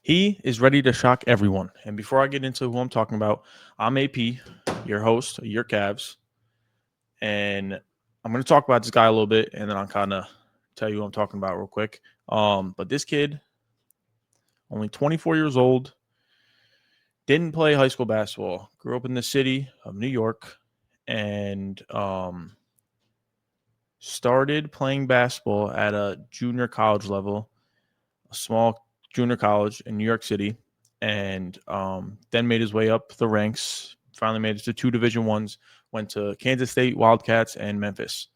He is ready to shock everyone. And before I get into who I'm talking about, I'm AP, your host, your Cavs, and I'm going to talk about this guy a little bit, and then I'll kind of tell you who I'm talking about real quick. But this kid, only 24 years old, didn't play high school basketball. Grew up in the city of New York, and started playing basketball at a junior college level, a small junior college in New York City, and then made his way up the ranks. Finally made it to two Division Ones. Went to Kansas State Wildcats and Memphis.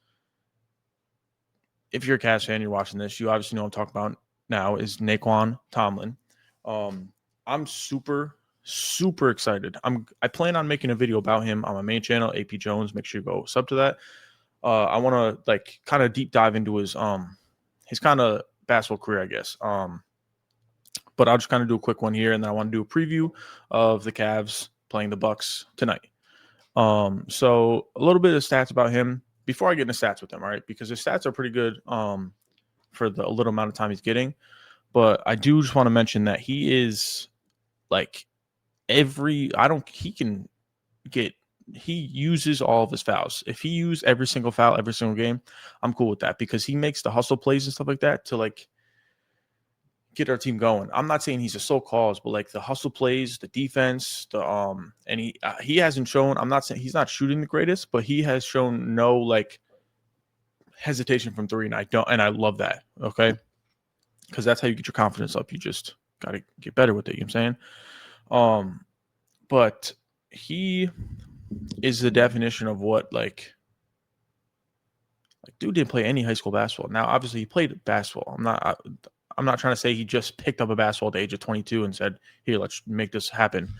If you're a Cavs fan, you're watching this, you obviously know what I'm talking about now is Naquan Tomlin. I'm super excited. I plan on making a video about him on my main channel, AP Jones. Make sure you go sub to that. I want to like kind of deep dive into his kind of basketball career, I guess. But I'll just kind of do a quick one here, and then I want to do a preview of the Cavs playing the Bucks tonight. So a little bit of stats about him before I get into stats with him, all right? Because his stats are pretty good for the little amount of time he's getting. But I do just want to mention that he is like he uses all of his fouls. If he used every single foul every single game, I'm cool with that because he makes the hustle plays and stuff like that to like get our team going. I'm not saying he's a sole cause, but like the hustle plays, the defense, and he hasn't shown. I'm not saying he's not shooting the greatest, but he has shown no like hesitation from three, and I love that. Okay, because that's how you get your confidence up. You just got to get better with it. You know what I'm saying? But he is the definition of what like dude didn't play any high school basketball. Now, obviously, he played basketball. I'm not trying to say he just picked up a basketball at the age of 22 and said, "Here, let's make this happen."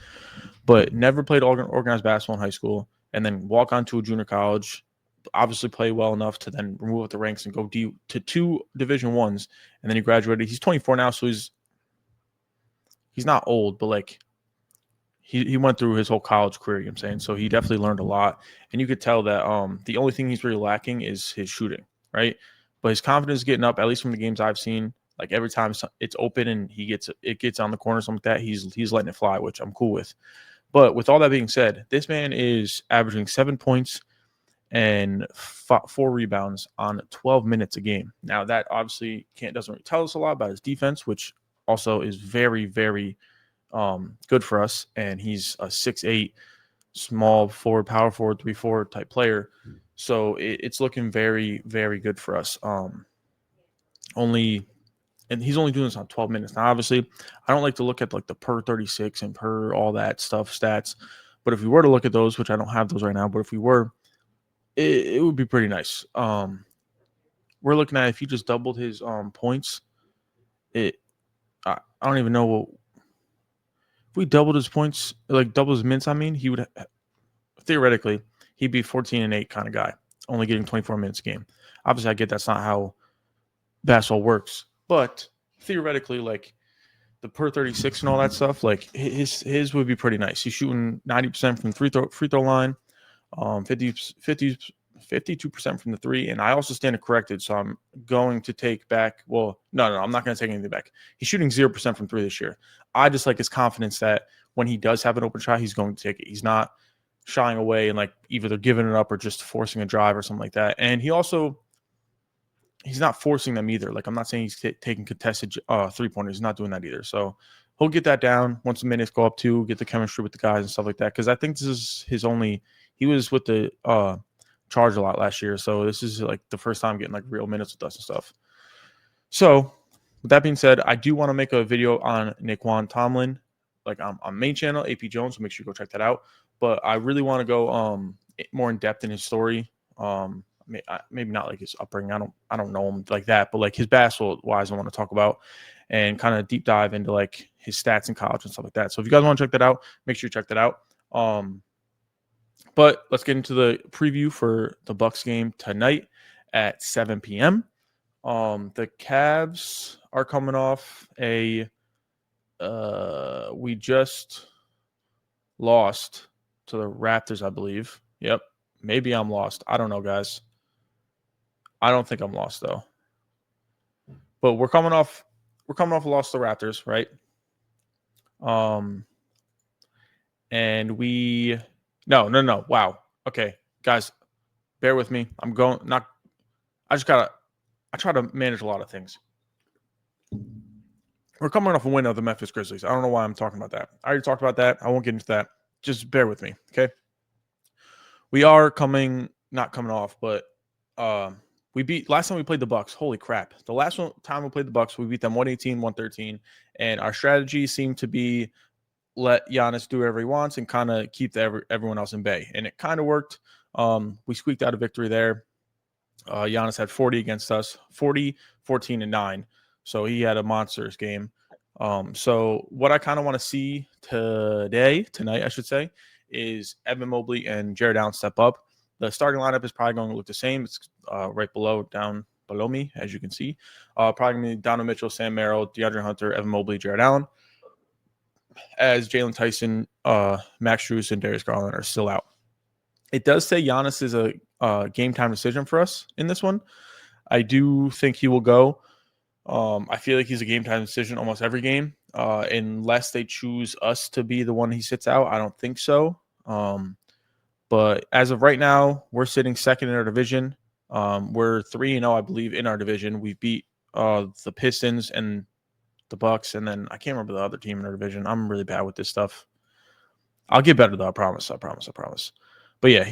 But never played organized basketball in high school, and then walk on to a junior college. Obviously, play well enough to then remove up the ranks and go to two Division Ones, and then he graduated. He's 24 now, so he's not old, but like he went through his whole college career, you know what I'm saying? So he definitely learned a lot. And you could tell that the only thing he's really lacking is his shooting, right? But his confidence is getting up, at least from the games I've seen. Like every time it's open and it gets on the corner, something like that, he's letting it fly, which I'm cool with. But with all that being said, this man is averaging 7 points and 4 rebounds on 12 minutes a game. Now that obviously doesn't really tell us a lot about his defense, which also is very, very good for us. And he's a 6'8", small forward, power forward, 3-4 type player. So it's looking very, very good for us. And he's only doing this on 12 minutes. Now, obviously, I don't like to look at like the per 36 and per all that stuff stats. But if we were to look at those, which I don't have those right now, but if we were, it would be pretty nice. We're looking at if he just doubled his points, I don't even know what. If we doubled his points, like double his minutes, I mean, he would theoretically he'd be 14-8 kind of guy, only getting 24 minutes a game. Obviously, I get that's not how basketball works, but theoretically, like the per 36 and all that stuff, like his would be pretty nice. He's shooting 90% from free throw line, 52% from the three, and I also stand corrected, so I'm going to take back. Well, no, I'm not going to take anything back. He's shooting 0% from three this year. I just like his confidence that when he does have an open shot, he's going to take it. He's not shying away and like either giving it up or just forcing a drive or something like that. And he's not forcing them either. Like I'm not saying he's taking contested 3-pointers. He's not doing that either. So he'll get that down once the minutes go up to get the chemistry with the guys and stuff like that. Because I think this is his only. He was with the Charge a lot last year, so this is like the first time getting like real minutes with us and stuff. So with that being said, I do want to make a video on Naquan Tomlin, like on main channel AP Jones. So make sure you go check that out. But I really want to go more in depth in his story. Maybe not like his upbringing. I don't know him like that, but like his basketball wise, I want to talk about and kind of deep dive into like his stats in college and stuff like that. So if you guys want to check that out, make sure you check that out. But let's get into the preview for the Bucks game tonight at 7 p.m. The Cavs are coming off we just lost to the Raptors, I believe. Yep. Maybe I'm lost. I don't know, guys. I don't think I'm lost though. But we're coming off a loss to the Raptors, right? And we no. Wow. Okay, guys, bear with me. I'm going not. I try to manage a lot of things. We're coming off a win of the Memphis Grizzlies. I don't know why I'm talking about that. I already talked about that. I won't get into that. Just bear with me, okay? We are not coming off, but we beat last time we played the Bucks. Holy crap. The last time we played the Bucks, we beat them 118-113, and our strategy seemed to be let Giannis do whatever he wants and kind of keep everyone else in bay. And it kind of worked. We squeaked out a victory there. Giannis had 40 against us, 40, 14, and 9. So he had a monstrous game. So what I kind of want to see tonight, I should say, is Evan Mobley and Jared Allen step up. The starting lineup is probably going to look the same. It's right down below me, as you can see. Probably going to be Donovan Mitchell, Sam Merrill, DeAndre Hunter, Evan Mobley, Jared Allen. As Jalen Tyson, Max Strus, and Darius Garland are still out. It does say Giannis is a game time decision for us in this one. I do think he will go. I feel like he's a game time decision almost every game, unless they choose us to be the one he sits out. I don't think so. But as of right now, we're sitting second in our division. We're 3-0, I believe, in our division. We beat the Pistons and the Bucks, and then I can't remember the other team in our division. I'm really bad with this stuff. I'll get better though. I promise. But yeah,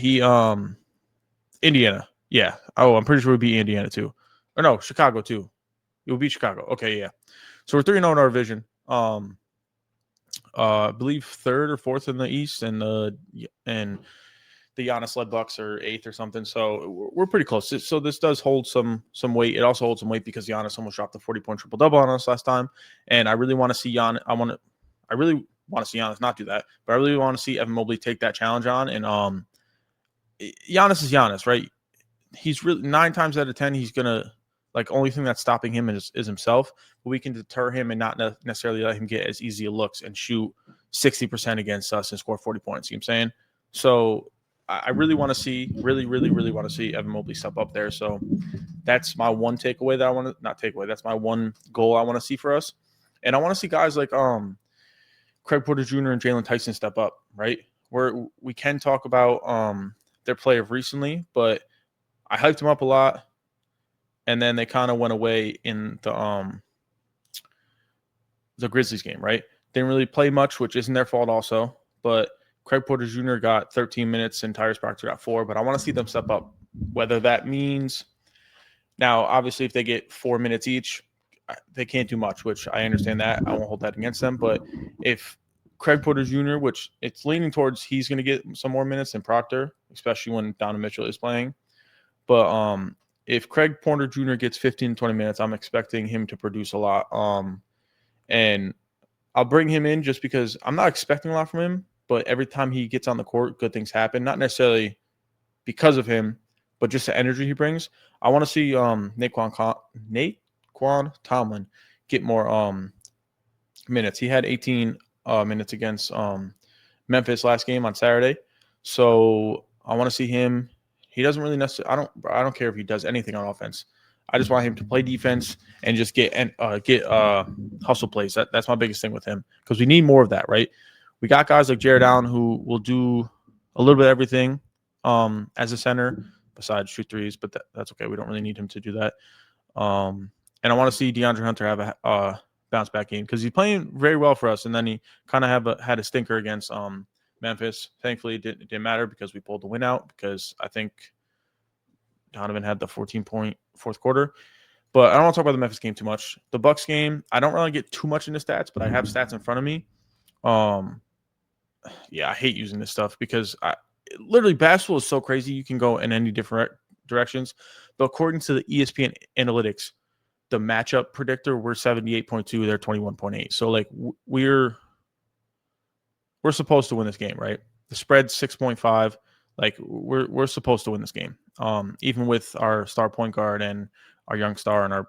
Indiana. Yeah. Oh, I'm pretty sure we beat Indiana too. Or no, Chicago too. It will beat Chicago. Okay, yeah. So we're 3-0 in our division. I believe third or fourth in the East, and the Giannis led Bucks are eighth or something. So we're pretty close. So this does hold some weight. It also holds some weight because Giannis almost dropped the 40-point triple-double on us last time. And I really want to see Giannis. I really want to see Giannis not do that, but I really want to see Evan Mobley take that challenge on. And Giannis is Giannis, right? He's really 9 times out of 10, he's gonna only thing that's stopping him is himself. But we can deter him and not necessarily let him get as easy looks and shoot 60% against us and score 40 points. You know what I'm saying? So I really want to see, really want to see Evan Mobley step up there. So that's my one takeaway that I want to not takeaway. That's my one goal I want to see for us. And I want to see guys like Craig Porter Jr. and Jalen Tyson step up, right? We can talk about their play of recently, but I hyped them up a lot, and then they kind of went away in the Grizzlies game, right? Didn't really play much, which isn't their fault also. But Craig Porter Jr. got 13 minutes and Tyrese Proctor got 4. But I want to see them step up, whether that means now, obviously, if they get 4 minutes each, they can't do much, which I understand that. I won't hold that against them. But if Craig Porter Jr., which it's leaning towards he's going to get some more minutes than Proctor, especially when Donovan Mitchell is playing. But if Craig Porter Jr. gets 15 to 20 minutes, I'm expecting him to produce a lot. And I'll bring him in just because I'm not expecting a lot from him, but every time he gets on the court, good things happen. Not necessarily because of him, but just the energy he brings. I want to see Naquan Tomlin get more minutes. He had 18 minutes against Memphis last game on Saturday. So I want to see him. He doesn't really necessarily. I don't care if he does anything on offense. I just want him to play defense and just get hustle plays. That's my biggest thing with him because we need more of that, right? We got guys like Jared Allen who will do a little bit of everything as a center besides shoot threes, but that's okay. We don't really need him to do that. And I want to see DeAndre Hunter have a bounce back game because he's playing very well for us. And then he kind of had a stinker against Memphis. Thankfully, it didn't matter because we pulled the win out because I think Donovan had the 14-point fourth quarter. But I don't want to talk about the Memphis game too much. The Bucks game, I don't really get too much into stats, but I have stats in front of me. Yeah, I hate using this stuff because literally basketball is so crazy. You can go in any different directions. But according to the ESPN analytics, the matchup predictor, we're 78.2, they're 21.8. So we're supposed to win this game, right? The spread's 6.5. We're supposed to win this game. Even with our star point guard and our young star and our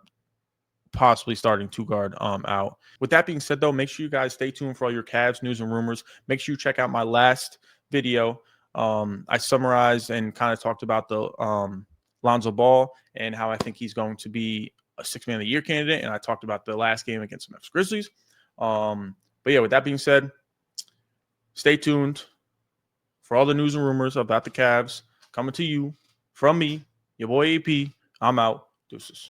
possibly starting 2-guard out. With that being said, though, make sure you guys stay tuned for all your Cavs news and rumors. Make sure you check out my last video. I summarized and kind of talked about the Lonzo Ball and how I think he's going to be a 6-man of the year candidate. And I talked about the last game against the Memphis Grizzlies. But But yeah, with that being said, stay tuned for all the news and rumors about the Cavs coming to you from me, your boy AP. I'm out. Deuces.